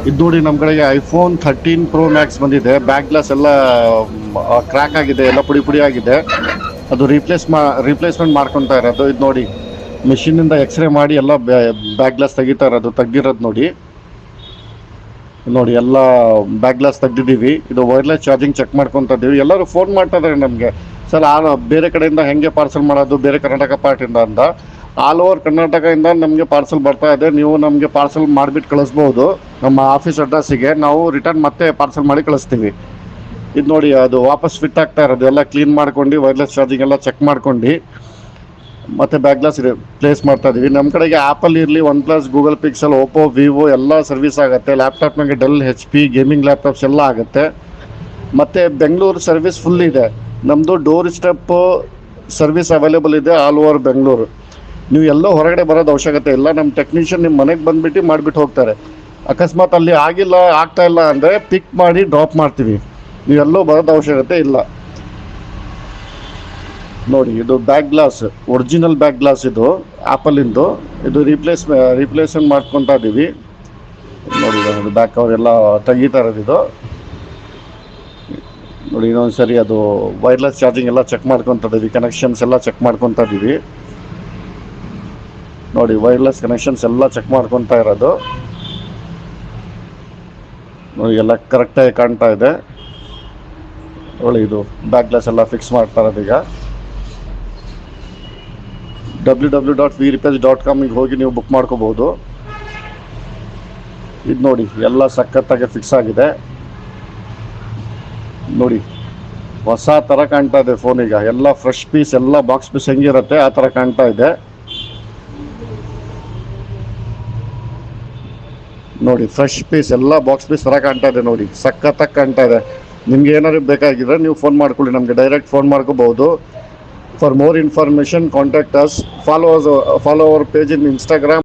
ಇದು ನೋಡಿ ನಮ್ಮ ಕಡೆಗೆ ಐಫೋನ್ 13 Pro Max ಬಂದಿದೆ. ಬ್ಯಾಕ್ ಗ್ಲಾಸ್ ಎಲ್ಲ ಕ್ರ್ಯಾಕ್ ಆಗಿದೆ, ಎಲ್ಲ ಪುಡಿ ಪುಡಿ ಆಗಿದೆ. ಅದು ರಿಪ್ಲೇಸ್ಮೆಂಟ್ ಮಾಡ್ಕೊತಾ ಇರೋದು. ಇದು ನೋಡಿ ಮೆಷಿನಿಂದ ಎಕ್ಸ್ರೇ ಮಾಡಿ ಎಲ್ಲ ಬ್ಯಾಕ್ ಗ್ಲಾಸ್ ತೆಗಿತಾ ಇರೋದು, ತೆಗ್ದಿರೋದು ನೋಡಿ. ನೋಡಿ ಎಲ್ಲ ಬ್ಯಾಕ್ ಗ್ಲಾಸ್ ತೆಗ್ದಿದ್ದೀವಿ. ಇದು ವೈರ್ಲೆಸ್ ಚಾರ್ಜಿಂಗ್ ಚೆಕ್ ಮಾಡ್ಕೊತಾ ಇದ್ದೀವಿ. ಎಲ್ಲರೂ ಫೋನ್ ಮಾಡ್ತಾ ಇದ್ದಾರೆ ನಮಗೆ, ಸರ್ ಬೇರೆ ಕಡೆಯಿಂದ ಹೆಂಗೆ ಪಾರ್ಸಲ್ ಮಾಡೋದು, ಬೇರೆ ಕರ್ನಾಟಕ ಪಾರ್ಟಿಂದ ಅಂತ. ಆಲ್ ಓವರ್ ಕರ್ನಾಟಕದಿಂದ ನಮಗೆ ಪಾರ್ಸಲ್ ಬರ್ತಾ ಇದೆ. ನೀವು ನಮಗೆ ಪಾರ್ಸಲ್ ಮಾಡಿಬಿಟ್ಟು ಕಳಿಸ್ಬೋದು ನಮ್ಮ ಆಫೀಸ್ ಅಡ್ರೆಸ್ಸಿಗೆ. ನಾವು ರಿಟರ್ನ್ ಮತ್ತೆ ಪಾರ್ಸಲ್ ಮಾಡಿ ಕಳಿಸ್ತೀವಿ. ಇದು ನೋಡಿ ಅದು ವಾಪಸ್ ಫಿಟ್ ಆಗ್ತಾ ಇರೋದು, ಎಲ್ಲ ಕ್ಲೀನ್ ಮಾಡ್ಕೊಂಡು ವೈರ್ಲೆಸ್ ಚಾರ್ಜಿಂಗ್ ಎಲ್ಲ ಚೆಕ್ ಮಾಡ್ಕೊಂಡು ಮತ್ತೆ ಬ್ಯಾಕ್ ಗ್ಲಾಸ್ ಪ್ಲೇಸ್ ಮಾಡ್ತಾ ಇದೀವಿ. ನಮ್ಮ ಕಡೆಗೆ ಆ್ಯಪಲ್ ಇರಲಿ, OnePlus, Google Pixel, Oppo, Vivo ಎಲ್ಲ ಸರ್ವಿಸ್ ಆಗುತ್ತೆ. ಲ್ಯಾಪ್ಟಾಪ್ನಾಗೆ ಡೆಲ್, HP ಗೇಮಿಂಗ್ ಲ್ಯಾಪ್ಟಾಪ್ಸ್ ಎಲ್ಲ ಆಗುತ್ತೆ. ಮತ್ತು ಬೆಂಗಳೂರು ಸರ್ವಿಸ್ ಫುಲ್ ಇದೆ ನಮ್ಮದು. ಡೋರ್ ಸ್ಟೆಪ್ ಸರ್ವಿಸ್ ಅವೈಲೇಬಲ್ ಇದೆ ಆಲ್ ಓವರ್ ಬೆಂಗಳೂರು. ನೀವು ಎಲ್ಲೋ ಹೊರಗಡೆ ಬರೋದು ಅವಶ್ಯಕತೆ ಇಲ್ಲ. ನಮ್ಮ ಟೆಕ್ನಿಷಿಯನ್ ನಿಮ್ಮ ಮನೆಗೆ ಬಂದುಬಿಟ್ಟು ಮಾಡಿಬಿಟ್ಟು ಹೋಗ್ತಾರೆ. ಅಕಸ್ಮಾತ್ ಅಲ್ಲಿ ಆಗ್ತಾ ಇಲ್ಲ ಅಂದರೆ ಪಿಕ್ ಮಾಡಿ ಡ್ರಾಪ್ ಮಾಡ್ತೀವಿ. ನೀವೆಲ್ಲೋ ಬರೋದು ಅವಶ್ಯಕತೆ ಇಲ್ಲ. ನೋಡಿ ಇದು back glass, original back glass ಇದು ಆ್ಯಪಲಿಂದು. ಇದು ರಿಪ್ಲೇಸ್ಮೆಂಟ್ ಮಾಡ್ಕೊತಾ ಇದ್ದೀವಿ. ನೋಡಿ ಇದು ಬ್ಯಾಕ್ ಕವರ್ ಎಲ್ಲ ತೆಗೀತಾ ಇರೋದು ಇದು. ನೋಡಿ ಇನ್ನೊಂದು ಸರಿ ಅದು ವೈರ್ಲೆಸ್ ಚಾರ್ಜಿಂಗ್ ಎಲ್ಲ ಚೆಕ್ ಮಾಡ್ಕೊತಾ ಇದ್ದೀವಿ, ಕನೆಕ್ಷನ್ಸ್ ಎಲ್ಲ ಚೆಕ್ ಮಾಡ್ಕೊತಾ ಇದ್ದೀವಿ. ನೋಡಿ ವೈರ್ಲೆಸ್ ಕನೆಕ್ಷನ್ಸ್ ಎಲ್ಲ ಚೆಕ್ ಮಾಡ್ಕೊತಾ ಇರೋದು. ನೋಡಿ ಎಲ್ಲ ಕರೆಕ್ಟಾಗಿ ಕಾಣ್ತಾ ಇದೆ. ನೋಡಿ ಇದು ಬ್ಯಾಕ್ ಗ್ಲಾಸ್ ಎಲ್ಲ ಫಿಕ್ಸ್ ಮಾಡ್ತಾ ಇರೋದು. ಈಗ www.vrepairs.com ಹೋಗಿ ನೀವು ಬುಕ್ ಮಾಡ್ಕೋಬಹುದು. ಇದು ನೋಡಿ ಎಲ್ಲ ಸಖತ್ತಾಗಿ ಫಿಕ್ಸ್ ಆಗಿದೆ. ನೋಡಿ ಹೊಸ ಥರ ಕಾಣ್ತಾ ಇದೆ ಫೋನ್. ಈಗ ಎಲ್ಲ ಫ್ರೆಶ್ ಪೀಸ್, ಎಲ್ಲ ಬಾಕ್ಸ್ ಪೀಸ್ ಹೆಂಗಿರುತ್ತೆ ಆ ಥರ ಕಾಣ್ತಾ ಇದೆ. ನೋಡಿ ಫ್ರೆಶ್ ಪೀಸ್, ಎಲ್ಲ ಬಾಕ್ಸ್ ಪೀಸ್ ಥರ ಕಾಣ್ತಾ ಇದೆ. ನೋಡಿ ಸಖತ್ತಾಗಿ ಕಾಣ್ತಾ ಇದೆ. ನಿಮ್ಗೆ ಏನಾದ್ರು ಬೇಕಾಗಿದ್ರೆ ನೀವು ಫೋನ್ ಮಾಡ್ಕೊಳ್ಳಿ, ನಮಗೆ ಡೈರೆಕ್ಟ್ ಫೋನ್ ಮಾಡ್ಕೋಬಹುದು. For more information contact us. Follow our page in Instagram.